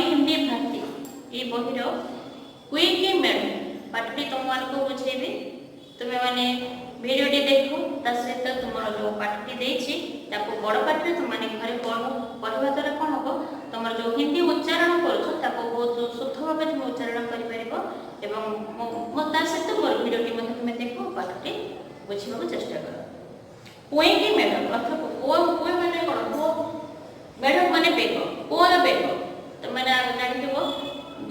हिंदी भारती ये बहिर quick made पाठटी तुम मानक बुझेबी तुम्हें मैंने भिडियोटी देख ता सहित तुम जो पाठटी देछि ताको बड़ पाठरे तुम मैंने घरे पढ़वा द्वारा कौन हम तुम जो हिंदी उच्चारण कर बहुत शुद्ध भाव तुम उच्चारण कर सहित मोर भिडियोटी तुम्हें देख पाठटी बुझा चेष्टा कर। पुएकी मेढक अर्थ पुए माने कौन पुओ मेढक माने बेग पुओर बेग तो मैंने जानथिबो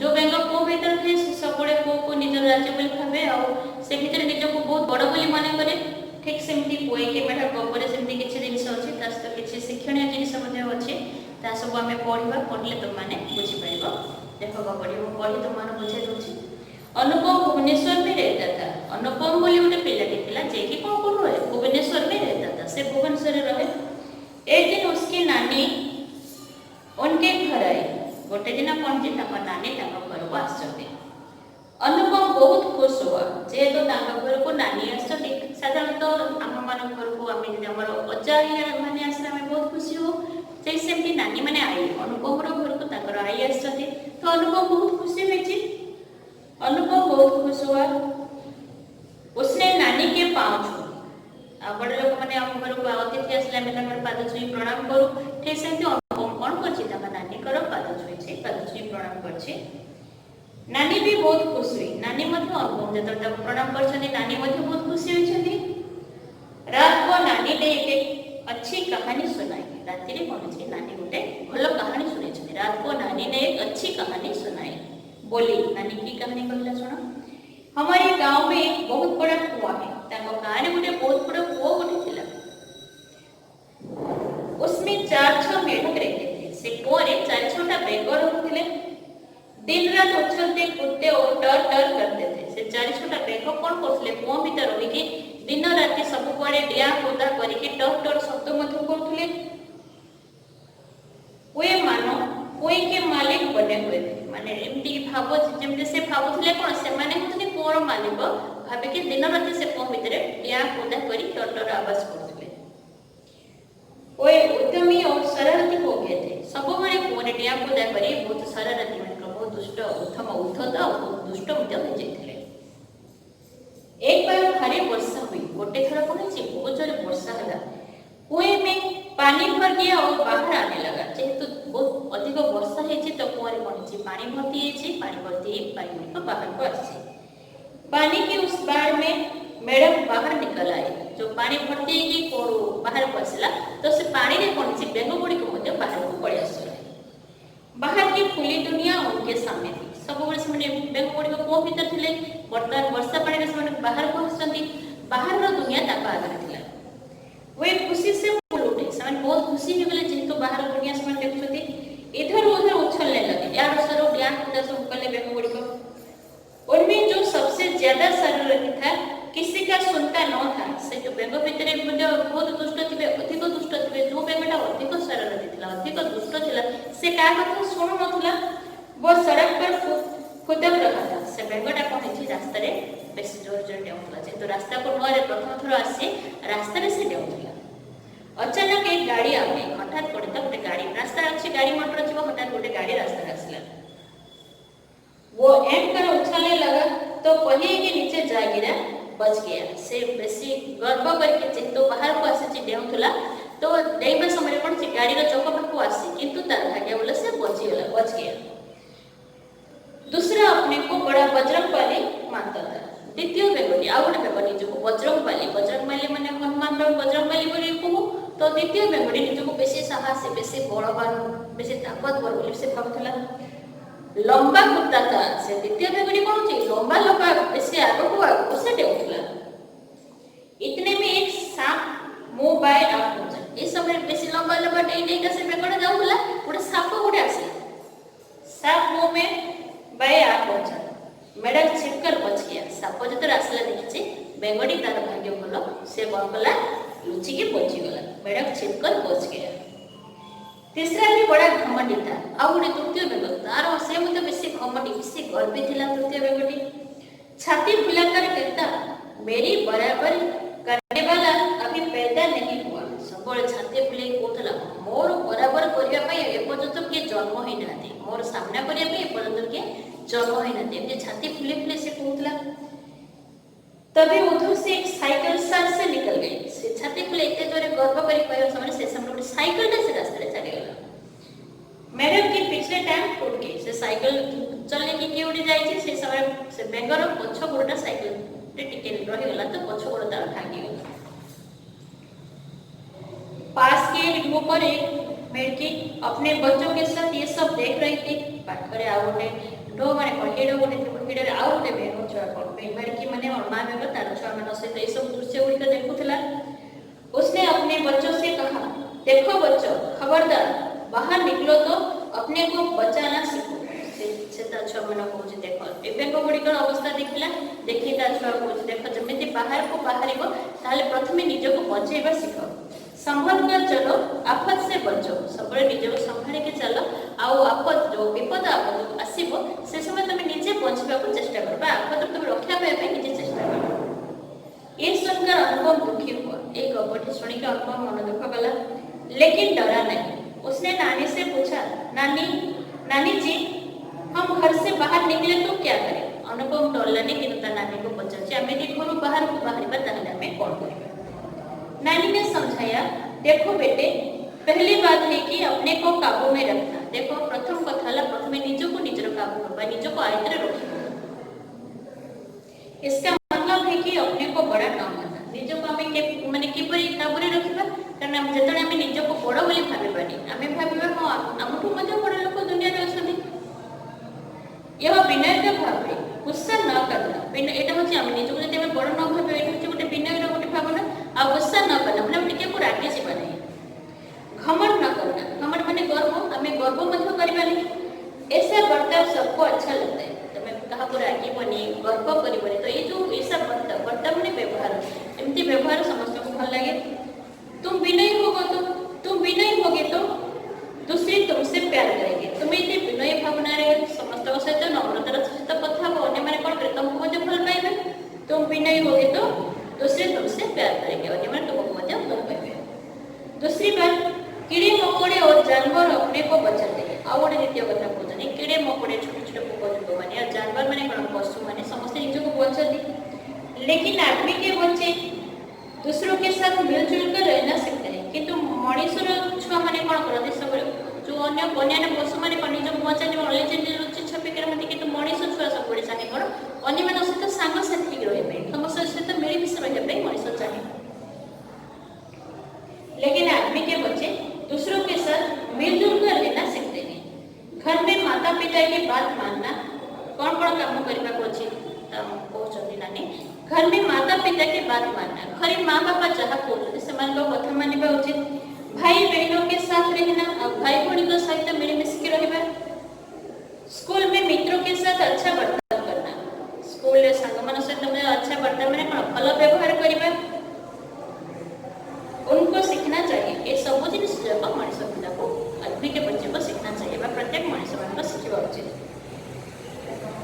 जो बेंग पुओ भीतर थे सबुड़े पुओ को निज राज्य बोली भावे आ से भीतर निज को बहुत बड़ बोली माने करे ठीक सेमती पुएकी मेढक ऊपर सेमती किछि जिनिस अछि तास तो किछि शिक्षणीय जिनिस मध्ये अछि ता सब हमें पढिबा पढले तुम माने बुझि पाइबो देखो पढिबो पढि तुम माने बुझाइ दोछि। अनुपम भुवनेश्वर में रहता था। अनुपम बोली गोटे पिलाटी थिला जे कि कोन कोन रहे भुवनेश्वर में रहता था से भुवनेश्वर रहे। एक दिन उसकी नानी उनके घर आई गोटे दिन कौन जी नानी घर को आसते अनुपम बहुत खुश हुआ जेहेतु घर को नानी आसते साधारणतः आम मान घर को आम अजा मैंने आसले आम बहुत खुशी हो सेमती नानी मैंने आई अनुपम घर को आई आसते तो अनुपम बहुत खुशी हुई। अनुपम बहुत खुश हुआ उसने नानी के पाँव छुए बड़े लोक मैंने आम घर को अतिथि आसले आम पाद छुई प्रणाम करूँ ठीक से अनुपम कौन कर नानी पाद छुई पाद छुई प्रणाम कर नानी भी बहुत खुश हुई नानी अनुपम जो प्रणाम कर नानी बहुत खुशी होती। रात को नानी ने एक अच्छी कहानी सुनाई राति कौन नानी गोटे भल कहानी सुनी रात को नानी ने एक अच्छी कहानी सुनाई बोली नानी की कहानी कहला सुनो हमारे गांव में एक बहुत बड़ा कुआं है ताको गांव में गोटे बहुत बड़ा कुआं गोटे थिला उसमें 4-6 मेढक रहते थे से कुआं रे 4-6टा बेग रहते दिन रात उछलते कूदते और डर डर करते थे से 4-6टा बेग कौन करथले कुआं भीतर रही कि दिन राति सब कुआड़े डिया कूदा करके डर डर शब्द मध्य करथले वे मानो कोई के मालिक बने हुए थे माने एमती भाव जेमते से भावुले कोन से माने होतनी कोर मालिक भाबे कि दिन राति से को भीतर या कोदा करी टटर आवाज करथले ओए उद्यमी और शरारती हो गए थे सब माने कोने डिया कोदा करी बहुत शरारती माने बहुत दुष्ट उद्धम उद्धत और दुष्ट मध्य हो जाइथिले। एक बार भारी वर्षा हुई गोटे थरा कोन छी बहुत जोरे वर्षा हला कुएं में पानी भर गया और बाहर आने लगा जेहेतु बहुत अधिक वर्षा है तो कुआं कौन पानी भर्ती है पानी भर्ती पानी को बाहर को आसे पानी के उस बाढ़ में मेढक बाहर निकल आए जो पानी भर्ती है कि कोड़ो बाहर को आसला तो से पानी रे कौन बेग गुड़ी को मध्य बाहर को पड़े आसला बाहर की खुली दुनिया उनके सामने थी सब से बेग गुड़ी को कुआं भीतर थे बर्तमान वर्षा पानी से बाहर को आसती बाहर दुनिया ताका आगे थिला वे खुशी से बहुत खुशी हो गले जेहेतु बाहर दुनिया से देखुछथि इधर उधर उछलने लगे यार सरो ज्ञान खुदा सब कले बेग गुड़ी को उनमें जो सबसे ज्यादा शरारती था किसी का सुनता न था से जो बेग भीतर बहुत दुष्ट थे अधिक दुष्ट थे जो बेगटा अधिक शरारती था अधिक दुष्ट था से का कथा सुनु नथला वो सड़क पर खुदक रहा था से बेगटा कौन रास्ता रे बेस जोर जोर डेउथला जेहेतु रास्ता को नरे प्रथम थर आसी रास्ता रे से डेउथला अचानक एक गाड़ी आ गई हठात पड़े तो गोटे गाड़ी रास्ता अच्छी गाड़ी मोटर जीव हठात गोटे गाड़ी रास्ता आसला वो एंड कर उछलने लगा तो पहिए के नीचे जा गिरा बच गया से बेसी गर्व करके जेहेतु बाहर को आसी डेउथला तो डेइबा समय कौन से गाड़ी रो चौक पाखु आसी किंतु तार भाग्य बोले से बच गया। दूसरा अपने को बड़ा बजरंगबली मानता था द्वितीय बेगटी आ गोटे बेग निजको बजरंगबली माने हनुमान बजरंगबली बोली कहू तो द्वितीय बेगटी निजको बेसी साहसी बेसी बलवान बेसी ताकतवर बोली से भाबुथला लंबा कुत्ता था से द्वितीय बेगटी कौन छी लंबा लंबा बेसी आगो को से डेउथला इतने में एक सांप मुंह बाय आ पहुंचा इस समय बेसी लंबा लंबा डेई का से बेगटा जाउला गोटे सांप गोटे आसी सांप मुंह में बाय आ पहुंचा मेढक छिपकर बच गया साप जो आसला देखी बेगटी तार भाग्य भल से कौन कला लुचिकी बची गला मेढक छिपकर बच गया। तीसरा भी बड़ा घमंडी था आ गोटे तृतीय बेग तार से मत बेसी घमंडी बेसी गर्वी थिला तृतीय बेगटी छाती फुलाकर कहता मेरी बराबर करने वाला अभी पैदा नहीं हुआ सब छाती फुले कहला मोर बराबर करने एपर्यंत किए जन्म ही ना मोर सामना करिया पे एपर्यंत के जन्म होई नथि एमती छाती फुले फुले से कहूतला। तभी उधर से एक साइकिल सर से निकल गई। से छाती फुले इतने जोरे गर्व करी कहयो समय से सामने साइकिल से रास्ते चली गला। मैडम की पिछले टाइम फुट गई से साइकिल चलने की के उड़ी जाई से समय से बेगर पछ गोडा साइकिल रे टिके रही गला तो पछ गोड तार भागी गला। पास के ऊपर एक लड़की अपने बच्चों के साथ ये सब देख रही थी। पाखरे आ गोटे डो माने कोहेडो गोटे हिडो रे आ गोटे बेनो छुआ कोन लड़की माने और मां बाबा तार छुआ माने सहित ये सब दृश्य गुडी देखुथला। उसने अपने बच्चों से कहा, देखो बच्चों, खबरदार बाहर निकलो तो अपने को बचाना सीखो। से ता छुआ माने कहूची देखो एबे को गुडी कर अवस्था देखिला देखि ता छुआ कहूची देखो जमिति बाहर को बाहरिबो ताले प्रथमे निज को बचाइबा सीखो। संभल कर चलो, आफत से बचो। सब निज को संभाल के चलो आउ आफत जो विपद आपद आसीबो से समय तुम निजे बचबा को चेष्टा करबा। आफत तुम रक्षा पाए निजे चेष्टा करो। ये सुनकर अनुभव दुखी हुआ। एक गपटी सुनी के अनुभव मन दुख गला, लेकिन डरा नहीं। उसने नानी से पूछा, नानी जी, हम घर से बाहर निकले तो क्या करें? अनुभव डरलानी कि नानी को पचार आम यदि घर बाहर को बाहर ताहले कौन करें? नानी ने समझाया, देखो बेटे, पहली बात है कि अपने को काबू में रखना। देखो प्रथम कथा है प्रथमे निज को निजर काबू करबा, निज को आयत्त रखिबा। इसका मतलब है कि अपने को बड़ा न मानना। निज को हमें के माने किपरि काबू रे रखिबा? कारण हम जतने हमें निज को बड़ा बोली भाबिबानी, हमें भाबिबा हां हमठु मध्य बड़ लोक दुनिया रे अछथि। यह विनय का भाव है, गुस्सा न करना। विनय एटा होची हम निज को जते हम बड़ न भाबे एटा होची गोटे विनय रो गोटे भावना। आ गुस्सा न करना मतलब टिके को रागे जीवन है। घमंड न करना, घमंड माने गर्व, हमें गर्व मध्य करबा नहीं। ऐसा बर्ताव सबको अच्छा लगता है। तमे कहा को रागी बनी गर्व करबनी तो ये जो ऐसा बर्ताव माने व्यवहार, एमती व्यवहार समस्त को भल लागे। तुम विनयी होगे तो दूसरे तुमसे प्यार करेंगे। तुम ये विनय भावना रे समस्त सहित नम्रतार सहित कथा हो अन्य माने कोन करे तुमको मध्य भल पाइबे। तुम विनयी होगे तो दूसरे तुमसे प्यार करेंगे, अन्य माने तुमको मध्य भल पाइबे। दूसरी बात, कीड़े मकोड़े और जानवर अपने को बचाते हैं। आ गोटे द्वितीय कथा कहते कीड़े मकोड़े छोटे छोटे पोक जंतु माने और जानवर माने कोन पशु माने समस्त निज को बचाते, लेकिन आदमी के बच्चे दूसरों के साथ मिलजुल कर रहना सीखते हैं। किंतु मनुष्यर छुआ माने कोन करते सब जो अन्य पशु माने कोन निज को बचाते अलि रुचि छपी कर रहते, किंतु मनुष्य छुआ सब बड़े चाहे कोन अन्य मानक सहित सांग साथी रहे समस्त सहित मिलमिश रहे मनुष्य चाहे। लेकिन आदमी के बच्चे दूसरों के साथ मिलजुल कर रहना सीखते हैं। घर में माता पिता की बात मानना कौन कौन काम करबा को अछि कहउछथि नानी। घर में माता पिता की बात मानना, घरे माँ बापा जहाँ कहते से कथा मानिबा उचित। भाई बहनों के साथ रहना और भाई भौणी के सहित मिलमिश के रहबा। स्कूल में मित्रों के साथ अच्छा बर्ताव करना, स्कूल रे संग मन सहित अच्छा बर्ताव माने कोन भल व्यवहार करबा उनको सीखना चाहिए। ये सब जिनिस जब मनुष्य पिता को आदमी के बच्चे को सीखना चाहिए, प्रत्येक मनुष्य मान को सीखा उचित।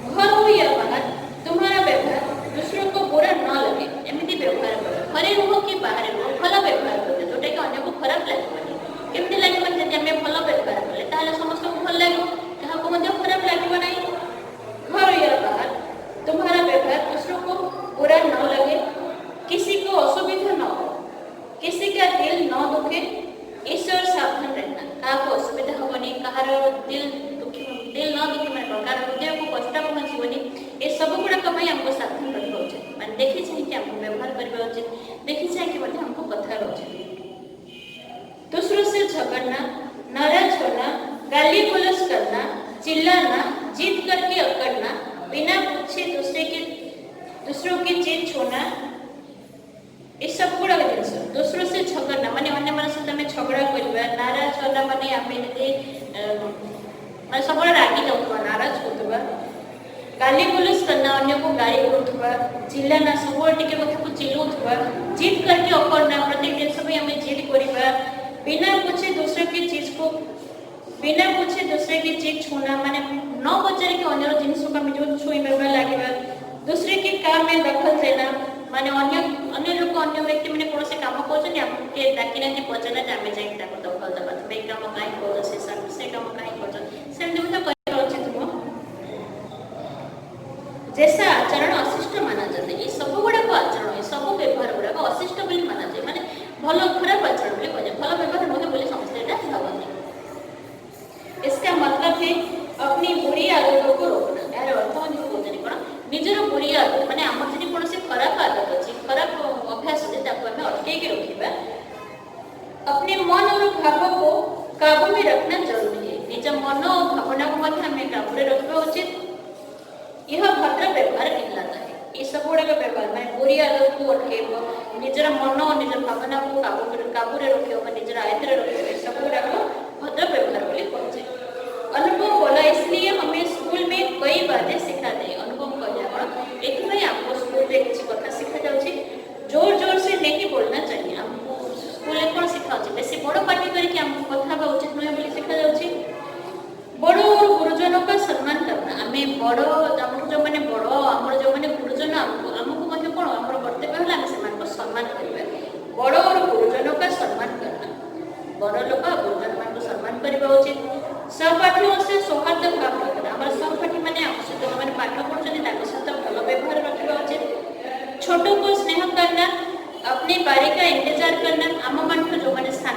घर हो या बाहर तुम्हारा व्यवहार दूसरों को बुरा न लगे एमती व्यवहार करो। घरे रुह कि बाहर रुह भल व्यवहार करो, जोटा कि अन्य को खराब लगे। केमती लगे जब आम भल व्यवहार कले ताले समस्त को भल लगे, क्या खराब लगे ना। घर या बाहर तुम्हारा व्यवहार दूसरों को बुरा न लगे, किसी को असुविधा न हो, किसी का दिल न दुखे, ईश्वर सावधान रहना। क्या असुविधा हेनी, कहार दिल न दुखे मैं कार हृदय को कष्ट पहुँचबनी। ये सब गुड़ाक हमको सावधान रखा उचित, मैं देखी चाहिए हमको व्यवहार करवा उचित, देखी चाहिए हमको कथा उचित। दूसरों से झगड़ना, नाराज होना, गाली गलौज करना, चिल्लाना, जीत करके अकड़ना, बिना पूछे दूसरों की चीज छूना, ये सब गुड़ा जिन दूसरों से झगड़ना माने अन्य मन सहित आम झगड़ा करवा। नाराज होना माने आम मैं सब रागी जाऊँ नाराज होता, गाली गलौज करना अन्य को गाली करुवा, चिल्लाना सब टिके कथा को चिल्लुवा, जीत करके अकड़ना प्रत्येक जिन भी आम जीत करवा। बिना पूछे दूसरे की चीज छूना माने न पचार के अन्य जिनिस को आम जो छुईबा लगे। दूसरे के काम में दखल देना माने अन्य लोग अन्य व्यक्ति मैंने कौन से काम कर डाकी ना पचार आम जाए दखल दबा, तुम ये कम कहीं कर से काम कहीं कर जैसा आचरण अशिष्ट माना जाता है। ये सब गुड़ाक आचरण ये सब व्यवहार गुड़ाक अशिष्ट बोली माना जाए माने भल खराब आचरण बोली कह भल व्यवहार नुहे बोली समझते भावती। इसका मतलब है अपनी बुरी आदतों को रोकना। यार अर्थ कहते कौन निजर बुरी आदत माने आम जी कौन से खराब आदत अच्छी खराब अभ्यास अच्छे आम अटके रखा। अपने मन और भाव को काबू में रखना जरूरी है। निज मन और भावना को काबू में रखा उचित। यह भद्र व्यवहार कहलाता है। ये सब गुड़ाक व्यवहार मैं बुरी आदत को अटकेब निजर मन और निज भावना को काबू में रख निजर आयत्तर रख सब गुड़ाक भद्र व्यवहार बोली कहे। अनुभव बोला इसलिए हमें स्कूल में कई बातें सिखाते हैं। अनुभव कहला कौन ये आपको स्कूल में किसी कथा सिखा जाऊँगी जोर जोर से नहीं बोलना चाहिए। हमको स्कूल में कौन सिखा बेस बड़ पार्टी करके आमको कथा उचित नुहे बोली सिखा जाऊँगी। बड़ और गुरुजनों का सम्मान करना आम बड़ जो मैंने बड़ आम जो मैंने गुरुजन आमको कौन आम कर्तव्य है से सम्मान करवा। बड़ और गुरुजनों का सम्मान करना बड़ लोक गुरुजन मान सम्मान करवा उचित। सहपाठियों से सौहार्द भाव रखना आम सहपाठी मैंने आम सहित जो मैंने पाठ पढ़ुं सहित भल व्यवहार रखा उचित। छोटों को स्नेह करना अपनी बारी का इंतजार करना आम मान जो मैंने स्थान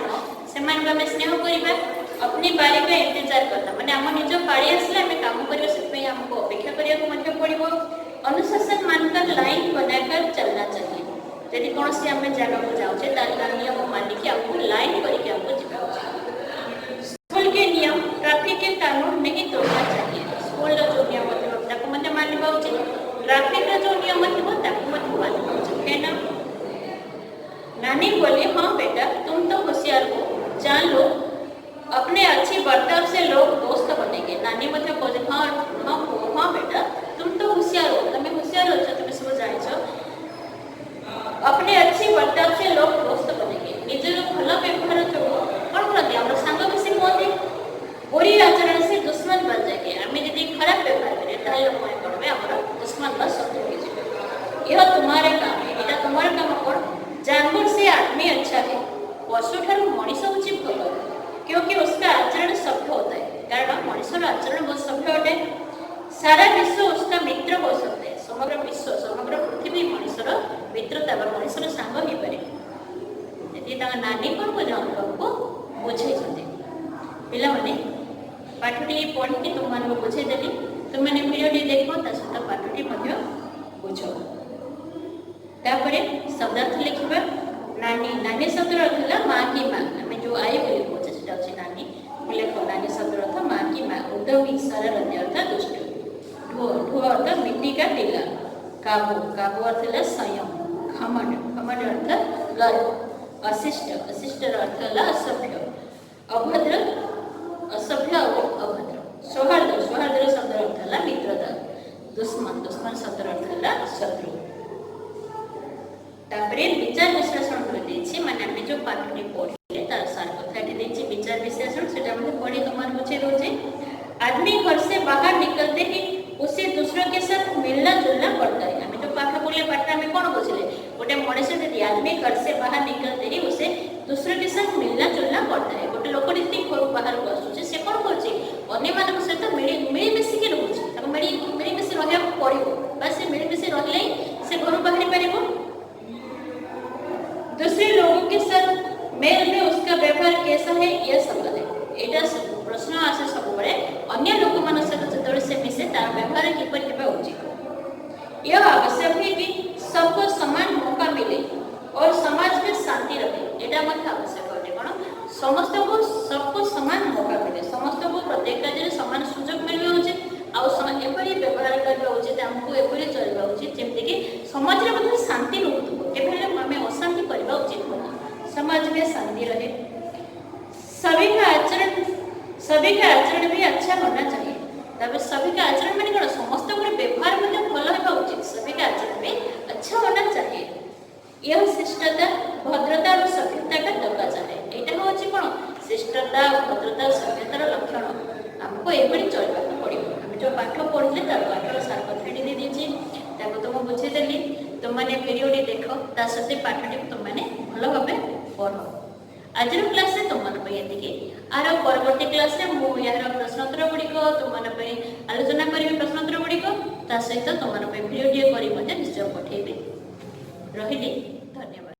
से स्नेह करवा अपनी बारी का इंतजार करना माने आम निज पारी आसले आम काम करने आमको अपेक्षा करने पड़ो। अनुशासन मानकर लाइन बनाकर चलना चाहिए। यदि कौन सी आम जगह को जाऊे नियम मानिक आमको लाइन करके आमको जाना चाहिए। स्कूल के नियम ट्रैफिक के कानून नहीं तोड़ना चाहिए। स्कूल जो नियम मानवा उचित। ट्रैफिक जो नियम थी मानवा उचित है ना। नानी बोली हाँ बेटा तुम तो होशियार हो जान लो अपने अच्छी बर्ताव से लोग दोस्त बनेंगे। नानी कहते हाँ हाँ हाँ बेटा तुम तो होशियार हो तुम्हें होशियार हो तुम सब जान अपने अच्छी बर्ताव से लोग दोस्त बनेंगे। निजर भल व्यवहार जो कौन करते सांग मिसी कहते बुरी आचरण से दुश्मन बन जाएंगे। आम जी खराब व्यवहार करें लोग कौन आम दुश्मन बा शत्रु हो। यह तुम्हारे काम है। यहाँ तुम्हारा काम कौन जानवर से आदमी अच्छा है पशु ठार मनीष हूँ भल क्योंकि उसका आचरण सभ्य होता है। कारण मनुष्य आचरण बहुत सभ्य अटे। सारा विश्व उसका मित्र हो सकता है। समग्र विश्व समग्र पृथ्वी मनुष्यर मित्रता मनुष्यर सांग हो पारे। नानी कौन को अनुभव को बुझे पाने पाठटी पढ़ी तुम बुझेदेली तुमने वीडियो देख सहित पाठटी बुझ। तापर शब्दार्थ लिखा नानी नानी शब्द अर्थ है माँ की माँ आम जो आई बोली कहे अच्छे नानी लेख नानी शब्द अर्थ माँ की माँ। उद्यमी सरल अर्थ दुष्ट। ढो ढो अर्थ मिट्टी का टीला। काबू काबू अर्थ है संयम। घमंड घमंड अर्थ गर्व। अशिष्ट अशिष्ट अर्थ है असभ्य। अभद्र असभ्य और अभद्र। सौहार्द सौहार्द शब्द अर्थ है मित्रता। दुश्मन दुश्मन शब्द अर्थ है शत्रु। तापरे विचार विश्लेषण कर माने आम जो पाठटी पढ़े तार सार कथाटी विचार विश्लेषण से पढ़ी तुम बुझे दूचे। आदमी घर से बाहर निकलते ही उसे दूसरों के साथ मिलना जुलना पड़ता है। आम जो पाठ पढ़ले पाठ में कौन बुझे गोटे मनीष यदि आदमी घर से बाहर निकलते ही उसे दूसरों के साथ मिलना जुलना पड़ता है। गोटे लोक यदि घर बाहर को आसूचे से कौन कर सहित मिलमिशिकी रोचे मिलमिशी रहा पड़ो से मिलमिशी रही से घर बाहरी पार। दूसरे लोगों के साथ मेल में उसका व्यवहार कैसा है यह सवाल है। यहाँ प्रश्न आसे सब अन्य लोक मान सहित जो से मिसे तार व्यवहार किपर उचित। यह आवश्यक है कि सबको समान मौका मिले और समाज में शांति रहे। यहाँ आवश्यक अटे कौन समस्त को सबको समान मौका मिले समस्त को प्रत्येक कार्य समान सुजोग मिलवा उचित। आएपरी व्यवहार करवा उचित आमको एपरी चलवा उचित जमीक समाज में शांति रोकू केवल आम अशांति करवा उचित नहीं। समाज में शांति रहे। सभी का आचरण भी अच्छा होना चाहिए। तब सभी का आचरण मैंने कौन समस्त व्यवहार भल होगा उचित। सभी का आचरण भी अच्छा होना चाहिए। यह शिष्टता भद्रता और सभ्यता का तकाजा है। यहाँ हूँ कौन शिष्टता भद्रता और सभ्यतार लक्षण आमको एपरी चलवा पड़ो। आम जो पाठ पढ़ले तार पाठर सार कथाटी दे तुम बुझेदेली तुमने वीडियोटी देख ता सहित पाठटी तुमने भल भाव पढ़। आज क्लास में तुम ये आर परवर्ती क्लास में मुझे प्रश्नोत्तर गुड़िक तुम आलोचना करी प्रश्नोत्तर गुड़िक। ता सहित तुम भिडियोटे कर निश्चय पठेबी। रही धन्यवाद।